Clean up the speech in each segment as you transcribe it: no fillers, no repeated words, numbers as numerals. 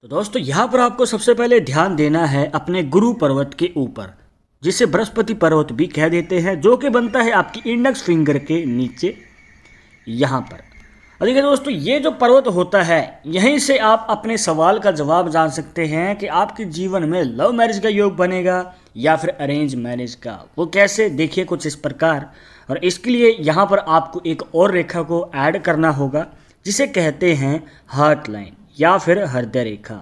तो दोस्तों यहाँ पर आपको सबसे पहले ध्यान देना है अपने गुरु पर्वत के ऊपर, जिसे बृहस्पति पर्वत भी कह देते हैं, जो कि बनता है आपकी इंडेक्स फिंगर के नीचे यहाँ पर। और देखिए दोस्तों, ये जो पर्वत होता है, यहीं से आप अपने सवाल का जवाब जान सकते हैं कि आपके जीवन में लव मैरिज का योग बनेगा या फिर अरेंज मैरिज का। वो कैसे, देखिए कुछ इस प्रकार। और इसके लिए यहाँ पर आपको एक और रेखा को ऐड करना होगा, जिसे कहते हैं हार्ट लाइन या फिर हृदय रेखा।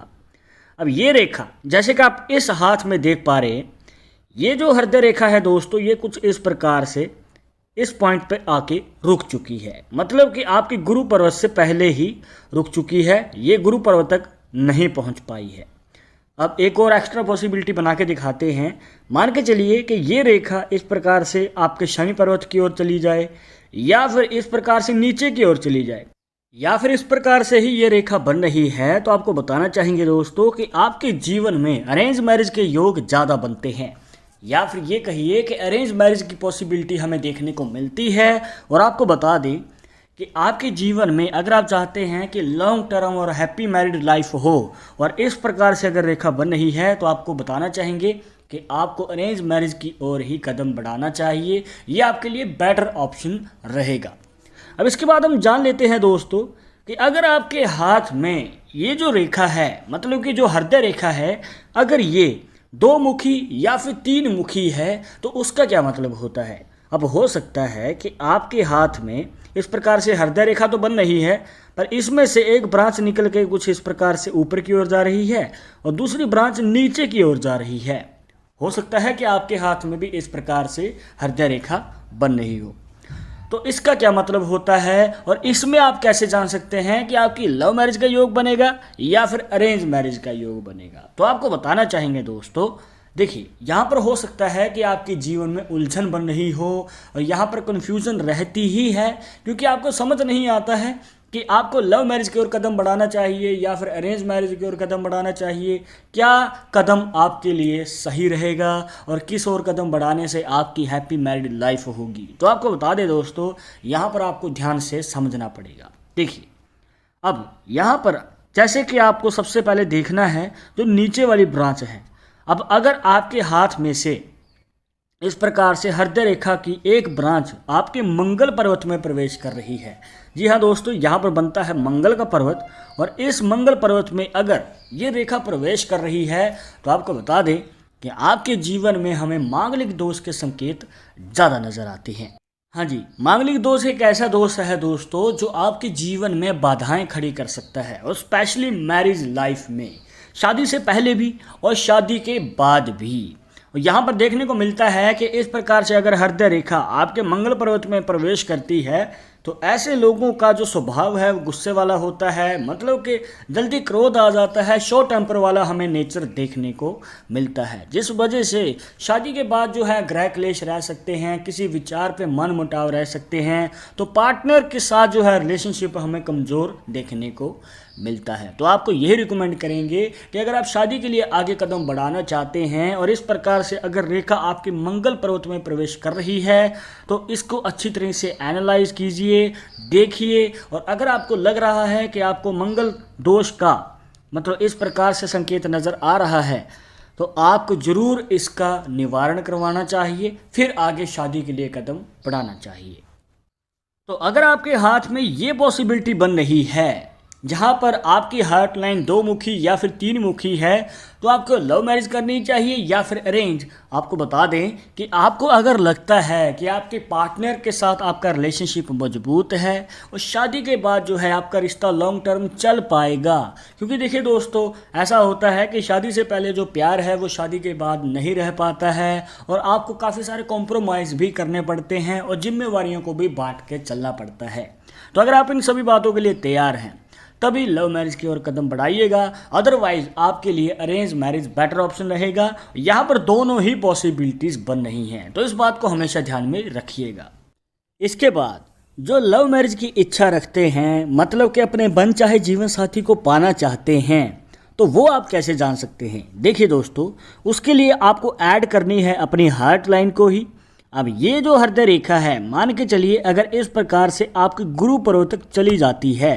अब ये रेखा, जैसे कि आप इस हाथ में देख पा रहे हैं, ये जो हृदय रेखा है दोस्तों, ये कुछ इस प्रकार से इस पॉइंट पे आके रुक चुकी है। मतलब कि आपकी गुरु पर्वत से पहले ही रुक चुकी है, ये गुरु पर्वत तक नहीं पहुंच पाई है। अब एक और एक्स्ट्रा पॉसिबिलिटी बना के दिखाते हैं। मान के चलिए कि ये रेखा इस प्रकार से आपके शनि पर्वत की ओर चली जाए, या फिर इस प्रकार से नीचे की ओर चली जाए, या फिर इस प्रकार से ही ये रेखा बन रही है, तो आपको बताना चाहेंगे दोस्तों कि आपके जीवन में अरेंज मैरिज के योग ज़्यादा बनते हैं, या फिर ये कहिए कि अरेंज मैरिज की पॉसिबिलिटी हमें देखने को मिलती है। और आपको बता दें कि आपके जीवन में अगर आप चाहते हैं कि लॉन्ग टर्म और हैप्पी मैरिड लाइफ हो, और इस प्रकार से अगर रेखा बन रही है, तो आपको बताना चाहेंगे कि आपको अरेंज मैरिज की ओर ही कदम बढ़ाना चाहिए। ये आपके लिए बेटर ऑप्शन रहेगा। अब इसके बाद हम जान लेते हैं दोस्तों कि अगर आपके हाथ में ये जो रेखा है, मतलब कि जो हृदय रेखा है, अगर ये दो मुखी या फिर तीन मुखी है, तो उसका क्या मतलब होता है। अब हो सकता है कि आपके हाथ में इस प्रकार से हृदय रेखा तो बन रही है, पर इसमें से एक ब्रांच निकल के कुछ इस प्रकार से ऊपर की ओर जा रही है और दूसरी ब्रांच नीचे की ओर जा रही है। हो सकता है कि आपके हाथ में भी इस प्रकार से हृदय रेखा बन रही हो। तो इसका क्या मतलब होता है, और इसमें आप कैसे जान सकते हैं कि आपकी लव मैरिज का योग बनेगा या फिर अरेंज मैरिज का योग बनेगा। तो आपको बताना चाहेंगे दोस्तों, देखिए यहाँ पर हो सकता है कि आपके जीवन में उलझन बन रही हो, और यहाँ पर कन्फ्यूज़न रहती ही है, क्योंकि आपको समझ नहीं आता है कि आपको लव मैरिज की ओर कदम बढ़ाना चाहिए या फिर अरेंज मैरिज की ओर कदम बढ़ाना चाहिए। क्या कदम आपके लिए सही रहेगा और किस ओर कदम बढ़ाने से आपकी हैप्पी मैरिड लाइफ होगी। तो आपको बता दें दोस्तों, यहाँ पर आपको ध्यान से समझना पड़ेगा। देखिए, अब यहाँ पर जैसे कि आपको सबसे पहले देखना है जो नीचे वाली ब्रांच है। अब अगर आपके हाथ में से इस प्रकार से हृदय रेखा की एक ब्रांच आपके मंगल पर्वत में प्रवेश कर रही है, जी हाँ दोस्तों, यहाँ पर बनता है मंगल का पर्वत, और इस मंगल पर्वत में अगर ये रेखा प्रवेश कर रही है, तो आपको बता दें कि आपके जीवन में हमें मांगलिक दोष के संकेत ज़्यादा नजर आते हैं। हाँ जी, मांगलिक दोष एक ऐसा दोष है दोस्तों जो आपके जीवन में बाधाएं खड़ी कर सकता है, और स्पेशली मैरिज लाइफ में, शादी से पहले भी और शादी के बाद भी। यहाँ पर देखने को मिलता है कि इस प्रकार से अगर हृदय रेखा आपके मंगल पर्वत में प्रवेश करती है, तो ऐसे लोगों का जो स्वभाव है वो गुस्से वाला होता है, मतलब कि जल्दी क्रोध आ जाता है, शॉर्ट टेम्पर वाला हमें नेचर देखने को मिलता है, जिस वजह से शादी के बाद जो है ग्रह क्लेश रह सकते हैं, किसी विचार पे मन मुटाव रह सकते हैं। तो पार्टनर के साथ जो है रिलेशनशिप हमें कमज़ोर देखने को मिलता है। तो आपको यही रिकमेंड करेंगे कि अगर आप शादी के लिए आगे कदम बढ़ाना चाहते हैं और इस प्रकार से अगर रेखा आपके मंगल पर्वत में प्रवेश कर रही है, तो इसको अच्छी तरह से एनालाइज कीजिए, देखिए। और अगर आपको लग रहा है कि आपको मंगल दोष का मतलब इस प्रकार से संकेत नज़र आ रहा है, तो आपको ज़रूर इसका निवारण करवाना चाहिए, फिर आगे शादी के लिए कदम बढ़ाना चाहिए। तो अगर आपके हाथ में ये पॉसिबिलिटी बन रही है जहाँ पर आपकी हार्ट लाइन दो मुखी या फिर तीन मुखी है, तो आपको लव मैरिज करनी चाहिए या फिर अरेंज। आपको बता दें कि आपको अगर लगता है कि आपके पार्टनर के साथ आपका रिलेशनशिप मजबूत है और शादी के बाद जो है आपका रिश्ता लॉन्ग टर्म चल पाएगा, क्योंकि देखिए दोस्तों, ऐसा होता है कि शादी से पहले जो प्यार है वो शादी के बाद नहीं रह पाता है, और आपको काफ़ी सारे कॉम्प्रोमाइज़ भी करने पड़ते हैं और जिम्मेवारियों को भी बांट के चलना पड़ता है। तो अगर आप इन सभी बातों के लिए तैयार हैं, तभी लव मैरिज की ओर कदम बढ़ाइएगा, अदरवाइज आपके लिए अरेंज मैरिज बेटर ऑप्शन रहेगा। यहाँ पर दोनों ही पॉसिबिलिटीज़ बन रही हैं, तो इस बात को हमेशा ध्यान में रखिएगा। इसके बाद जो लव मैरिज की इच्छा रखते हैं, मतलब कि अपने बन चाहे जीवन साथी को पाना चाहते हैं, तो वो आप कैसे जान सकते हैं। देखिए दोस्तों, उसके लिए आपको ऐड करनी है अपनी हार्ट लाइन को ही। अब ये जो हृदय रेखा है, मान के चलिए अगर इस प्रकार से आपके गुरु पर्वत तक चली जाती है,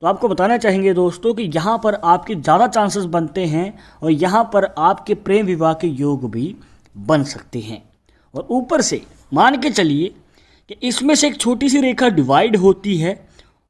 तो आपको बताना चाहेंगे दोस्तों कि यहाँ पर आपके ज़्यादा चांसेस बनते हैं और यहाँ पर आपके प्रेम विवाह के योग भी बन सकते हैं। और ऊपर से मान के चलिए कि इसमें से एक छोटी सी रेखा डिवाइड होती है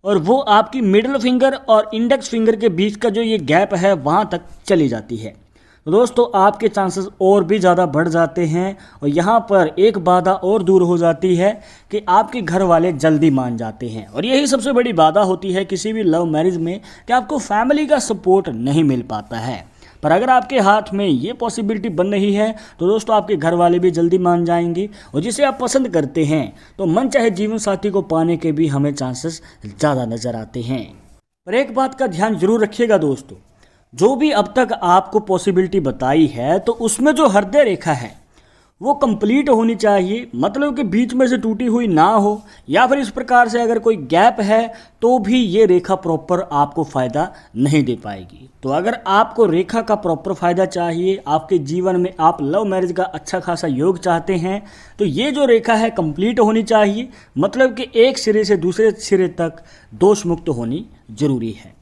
और वो आपकी मिडिल फिंगर और इंडेक्स फिंगर के बीच का जो ये गैप है वहाँ तक चली जाती है। तो दोस्तों आपके चांसेस और भी ज़्यादा बढ़ जाते हैं और यहाँ पर एक बाधा और दूर हो जाती है कि आपके घर वाले जल्दी मान जाते हैं। और यही सबसे बड़ी बाधा होती है किसी भी लव मैरिज में कि आपको फैमिली का सपोर्ट नहीं मिल पाता है। पर अगर आपके हाथ में ये पॉसिबिलिटी बन रही है तो दोस्तों आपके घर वाले भी जल्दी मान जाएंगे और जिसे आप पसंद करते हैं तो मन चाहे जीवन साथी को पाने के भी हमें चांसेस ज़्यादा नज़र आते हैं। पर एक बात का ध्यान जरूर रखिएगा दोस्तों, जो भी अब तक आपको पॉसिबिलिटी बताई है तो उसमें जो हृदय रेखा है वो कंप्लीट होनी चाहिए, मतलब कि बीच में से टूटी हुई ना हो या फिर इस प्रकार से अगर कोई गैप है तो भी ये रेखा प्रॉपर आपको फ़ायदा नहीं दे पाएगी। तो अगर आपको रेखा का प्रॉपर फ़ायदा चाहिए, आपके जीवन में आप लव मैरिज का अच्छा खासा योग चाहते हैं तो ये जो रेखा है कंप्लीट होनी चाहिए, मतलब कि एक सिरे से दूसरे सिरे तक दोष मुक्त होनी जरूरी है।